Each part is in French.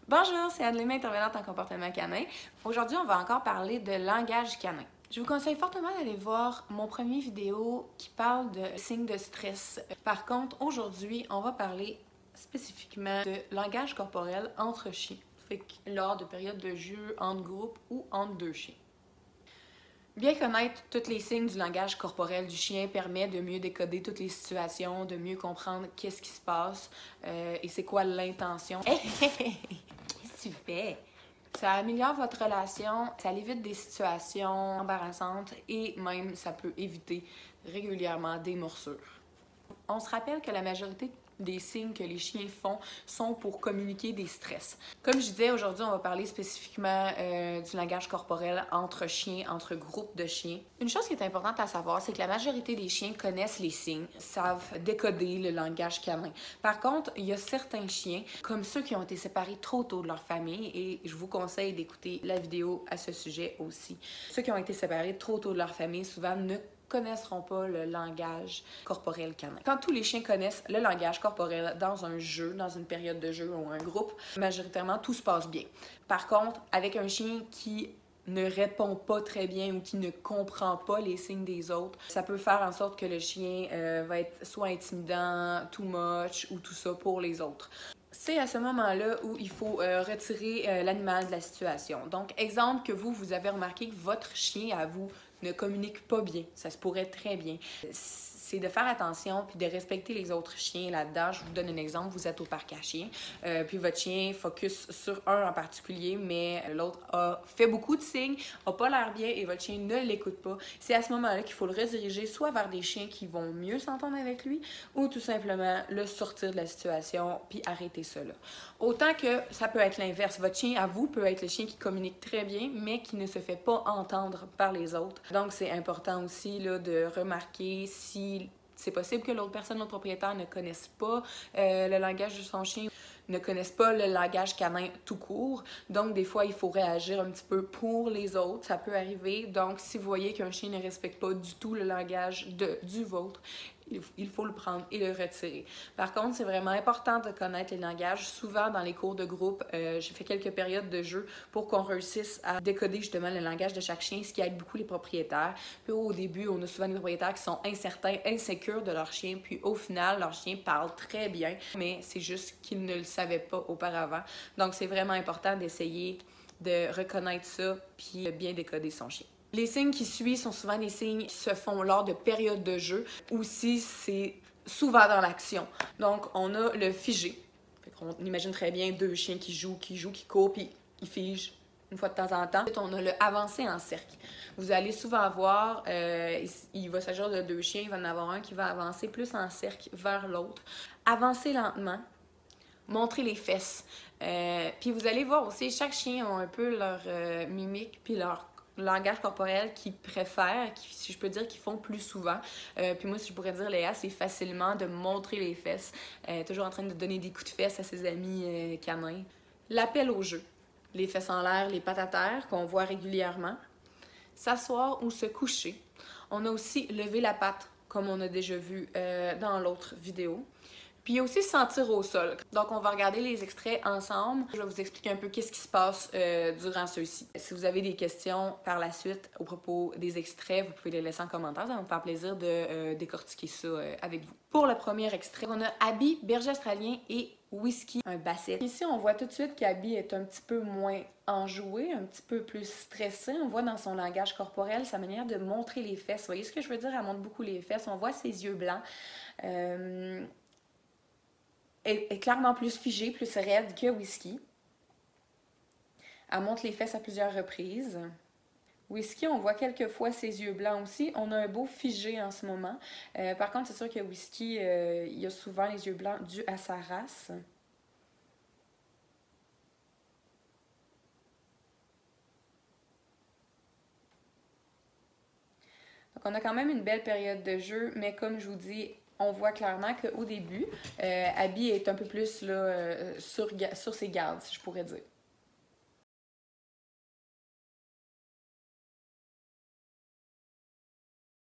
Bonjour, c'est Adeline, intervenante en comportement canin. Aujourd'hui, on va encore parler de langage canin. Je vous conseille fortement d'aller voir mon premier vidéo qui parle de signes de stress. Par contre, aujourd'hui, on va parler spécifiquement de langage corporel entre chiens, fait que lors de périodes de jeu entre groupes ou entre deux chiens. Bien connaître tous les signes du langage corporel du chien permet de mieux décoder toutes les situations, de mieux comprendre qu'est-ce qui se passe et c'est quoi l'intention. Qu'est-ce que tu fais? Ça améliore votre relation, ça évite des situations embarrassantes et même ça peut éviter régulièrement des morsures. On se rappelle que la majorité des signes que les chiens font sont pour communiquer des stress. Comme je disais, aujourd'hui, on va parler spécifiquement du langage corporel entre chiens, entre groupes de chiens. Une chose qui est importante à savoir, c'est que la majorité des chiens connaissent les signes, savent décoder le langage canin. Par contre, il y a certains chiens, comme ceux qui ont été séparés trop tôt de leur famille, et je vous conseille d'écouter la vidéo à ce sujet aussi. Ceux qui ont été séparés trop tôt de leur famille, souvent ne connaîtront pas le langage corporel canin. Quand tous les chiens connaissent le langage corporel dans un jeu, dans une période de jeu ou un groupe, majoritairement, tout se passe bien. Par contre, avec un chien qui ne répond pas très bien ou qui ne comprend pas les signes des autres, ça peut faire en sorte que le chien va être soit intimidant, too much ou tout ça pour les autres. C'est à ce moment-là où il faut retirer l'animal de la situation. Donc, exemple que vous avez remarqué que votre chien à vous ne communique pas bien. Ça se pourrait très bien. C'est de faire attention puis de respecter les autres chiens là-dedans. Je vous donne un exemple. Vous êtes au parc à chiens, puis votre chien focus sur un en particulier, mais l'autre a fait beaucoup de signes, a pas l'air bien et votre chien ne l'écoute pas. C'est à ce moment-là qu'il faut le rediriger soit vers des chiens qui vont mieux s'entendre avec lui ou tout simplement le sortir de la situation puis arrêter cela. Autant que ça peut être l'inverse. Votre chien à vous peut être le chien qui communique très bien, mais qui ne se fait pas entendre par les autres. Donc, c'est important aussi là, de remarquer si c'est possible que l'autre personne, l'autre propriétaire ne connaisse pas le langage de son chien, ne connaisse pas le langage canin tout court. Donc, des fois, il faut réagir un petit peu pour les autres. Ça peut arriver. Donc, si vous voyez qu'un chien ne respecte pas du tout le langage du vôtre, il faut le prendre et le retirer. Par contre, c'est vraiment important de connaître les langages. Souvent, dans les cours de groupe, j'ai fait quelques périodes de jeu pour qu'on réussisse à décoder justement le langage de chaque chien, ce qui aide beaucoup les propriétaires. Puis au début, on a souvent des propriétaires qui sont incertains, insécures de leur chien, puis au final, leur chien parle très bien, mais c'est juste qu'ils ne le savaient pas auparavant. Donc, c'est vraiment important d'essayer de reconnaître ça, puis de bien décoder son chien. Les signes qui suivent sont souvent des signes qui se font lors de périodes de jeu. Aussi, c'est souvent dans l'action. Donc, on a le figé. On imagine très bien deux chiens qui jouent, qui courent, puis ils figent une fois de temps en temps. Ensuite, on a le avancer en cercle. Vous allez souvent voir, il va s'agir de deux chiens, il va en avoir un qui va avancer plus en cercle vers l'autre. Avancer lentement. Montrer les fesses. Puis vous allez voir aussi, chaque chien a un peu leur mimique puis leur langage corporel qu'ils préfèrent, si je peux dire, qu'ils font plus souvent. Puis moi, si je pourrais dire, Léa, c'est facilement de montrer les fesses. Toujours en train de donner des coups de fesses à ses amis canins. L'appel au jeu. Les fesses en l'air, les pattes à terre, qu'on voit régulièrement. S'asseoir ou se coucher. On a aussi lever la patte, comme on a déjà vu dans l'autre vidéo. Puis aussi se sentir au sol. Donc, on va regarder les extraits ensemble. Je vais vous expliquer un peu qu'est-ce qui se passe durant ceux-ci. Si vous avez des questions par la suite au propos des extraits, vous pouvez les laisser en commentaire. Ça va me faire plaisir de décortiquer ça avec vous. Pour le premier extrait, on a Abby, berger australien, et Whisky, un basset. Ici, on voit tout de suite qu'Abby est un petit peu moins enjouée, un petit peu plus stressée. On voit dans son langage corporel sa manière de montrer les fesses. Vous voyez ce que je veux dire? Elle montre beaucoup les fesses. On voit ses yeux blancs. Est clairement plus figée, plus raide que Whisky. Elle monte les fesses à plusieurs reprises. Whisky, on voit quelques fois ses yeux blancs aussi. On a un beau figé en ce moment. Par contre, c'est sûr que Whisky, il a souvent les yeux blancs dus à sa race. Donc, on a quand même une belle période de jeu, mais comme je vous dis, on voit clairement qu'au début, Abby est un peu plus là, sur ses gardes, si je pourrais dire.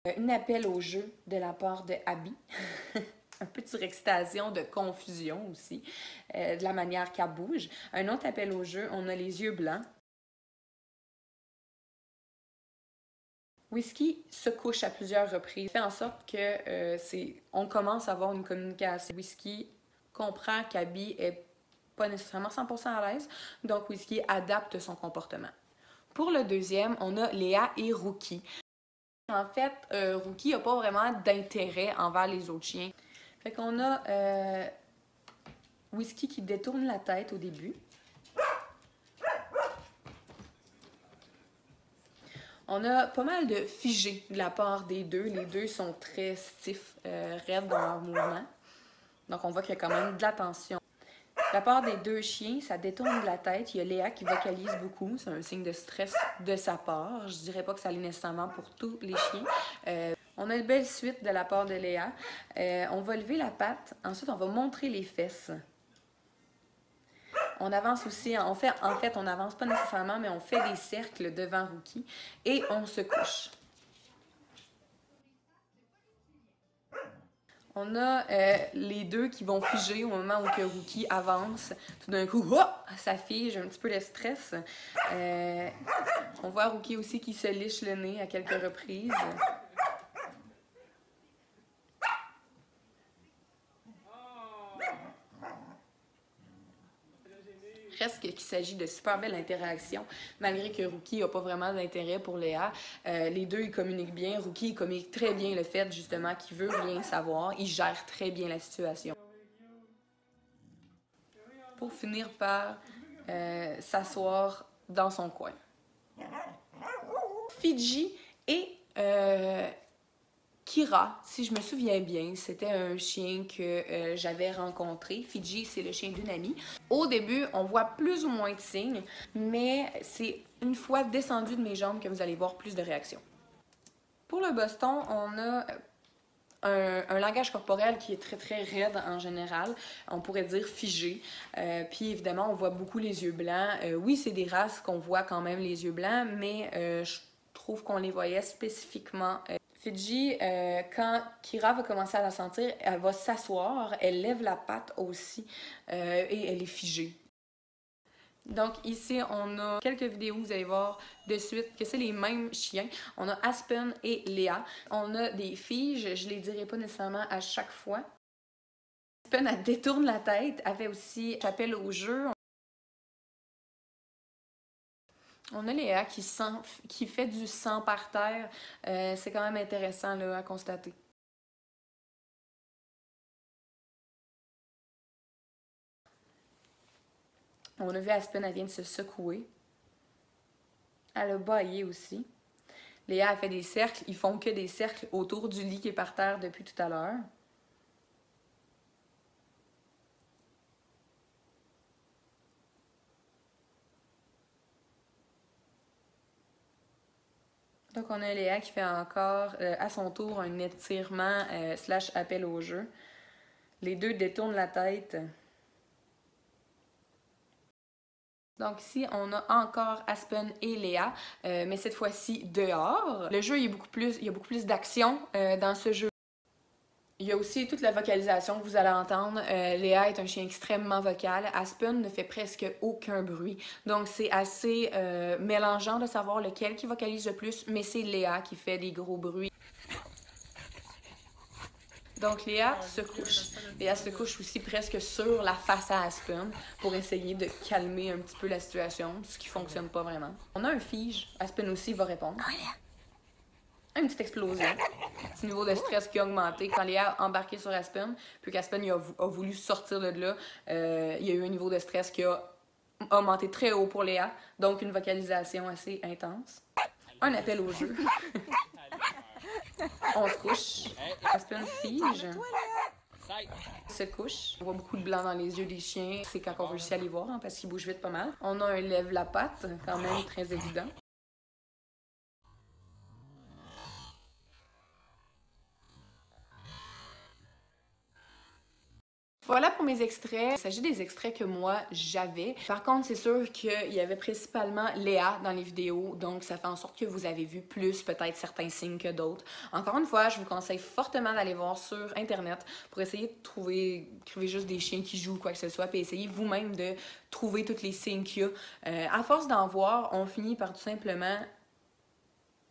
Un appel au jeu de la part de Abby. un peu de surexcitation, de confusion aussi, de la manière qu'elle bouge. Un autre appel au jeu, on a les yeux blancs. Whisky se couche à plusieurs reprises, fait en sorte que on commence à avoir une communication. Whisky comprend qu'Abby est pas nécessairement 100% à l'aise, donc Whisky adapte son comportement. Pour le deuxième, on a Léa et Rookie. En fait, Rookie n'a pas vraiment d'intérêt envers les autres chiens. Fait qu'on a Whisky qui détourne la tête au début. On a pas mal de figés de la part des deux. Les deux sont très stiffs, raides dans leur mouvement. Donc on voit qu'il y a quand même de la tension. De la part des deux chiens, ça détourne de la tête. Il y a Léa qui vocalise beaucoup. C'est un signe de stress de sa part. Je dirais pas que ça l'est nécessairement pour tous les chiens. On a une belle suite de la part de Léa. On va lever la patte. Ensuite, on va montrer les fesses. On avance aussi, en fait, on n'avance pas nécessairement, mais on fait des cercles devant Rookie et on se couche. On a les deux qui vont figer au moment où que Rookie avance. Tout d'un coup, oh, ça fige, un petit peu de stress. On voit Rookie aussi qui se liche le nez à quelques reprises. Reste qu'il s'agit de super belles interactions, malgré que Rookie n'a pas vraiment d'intérêt pour Léa. Les deux, ils communiquent bien. Rookie, il communique très bien le fait, justement, qu'il veut rien savoir. Il gère très bien la situation. Pour finir par s'asseoir dans son coin. Fidji et Kira, si je me souviens bien, c'était un chien que j'avais rencontré. Fidji, c'est le chien d'une amie. Au début, on voit plus ou moins de signes, mais c'est une fois descendu de mes jambes que vous allez voir plus de réactions. Pour le Boston, on a un langage corporel qui est très très raide en général, on pourrait dire figé. Puis évidemment, on voit beaucoup les yeux blancs. Oui, c'est des races qu'on voit quand même les yeux blancs, mais je trouve qu'on les voyait spécifiquement. Fidji, quand Kira va commencer à la sentir, elle va s'asseoir, elle lève la patte aussi et elle est figée. Donc ici, on a quelques vidéos, vous allez voir de suite que c'est les mêmes chiens. On a Aspen et Léa. On a des figes, je les dirai pas nécessairement à chaque fois. Aspen, elle détourne la tête, elle fait aussi appel au jeu. On a Léa qui fait du sang par terre. C'est quand même intéressant là, à constater. On a vu Aspen, elle vient de se secouer. Elle a bâillé aussi. Léa a fait des cercles. Ils font que des cercles autour du lit qui est par terre depuis tout à l'heure. Donc, on a Léa qui fait encore à son tour un étirement slash appel au jeu. Les deux détournent la tête. Donc ici, on a encore Aspen et Léa, mais cette fois-ci dehors. Le jeu, il y a beaucoup plus d'action dans ce jeu. Il y a aussi toute la vocalisation que vous allez entendre. Léa est un chien extrêmement vocal. Aspen ne fait presque aucun bruit. Donc c'est assez mélangeant de savoir lequel qui vocalise le plus, mais c'est Léa qui fait des gros bruits. Donc Léa se couche. Léa se couche aussi presque sur la face à Aspen pour essayer de calmer un petit peu la situation, ce qui fonctionne pas vraiment. On a un fige. Aspen aussi va répondre. Une petite explosion. Petit niveau de stress qui a augmenté quand Léa a embarqué sur Aspen, puis qu'Aspen a voulu sortir de là. Il y a eu un niveau de stress qui a augmenté très haut pour Léa, donc une vocalisation assez intense. Un appel au jeu. On se couche. Aspen fige. Se couche. On voit beaucoup de blanc dans les yeux des chiens. C'est quand on réussit à les voir, hein, parce qu'ils bougent vite pas mal. On a un lève la patte, quand même très évident. Voilà pour mes extraits. Il s'agit des extraits que moi j'avais. Par contre, c'est sûr qu'il y avait principalement Léa dans les vidéos, donc ça fait en sorte que vous avez vu plus peut-être certains signes que d'autres. Encore une fois, je vous conseille fortement d'aller voir sur Internet pour essayer de trouver, écrivez juste des chiens qui jouent, quoi que ce soit, puis essayez vous-même de trouver tous les signes qu'il y a. À force d'en voir, on finit par tout simplement,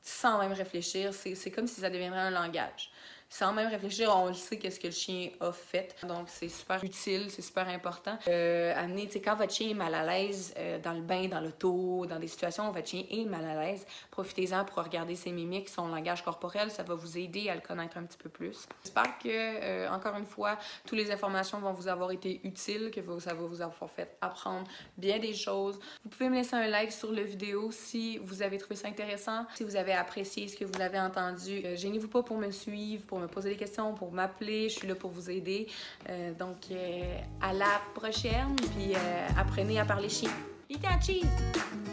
sans même réfléchir, c'est comme si ça deviendrait un langage. Sans même réfléchir, on le sait qu'est-ce que le chien a fait. Donc, c'est super utile, c'est super important. Amener, tu sais, quand votre chien est mal à l'aise dans le bain, dans l'auto, dans des situations où votre chien est mal à l'aise, profitez-en pour regarder ses mimiques, son langage corporel. Ça va vous aider à le connaître un petit peu plus. J'espère que, encore une fois, toutes les informations vont vous avoir été utiles, que ça va vous avoir fait apprendre bien des choses. Vous pouvez me laisser un like sur la vidéo si vous avez trouvé ça intéressant, si vous avez apprécié ce que vous avez entendu. Gênez-vous pas pour me suivre, pour me poser des questions, pour m'appeler, je suis là pour vous aider. Donc, à la prochaine, puis apprenez à parler chien. Eat that cheese!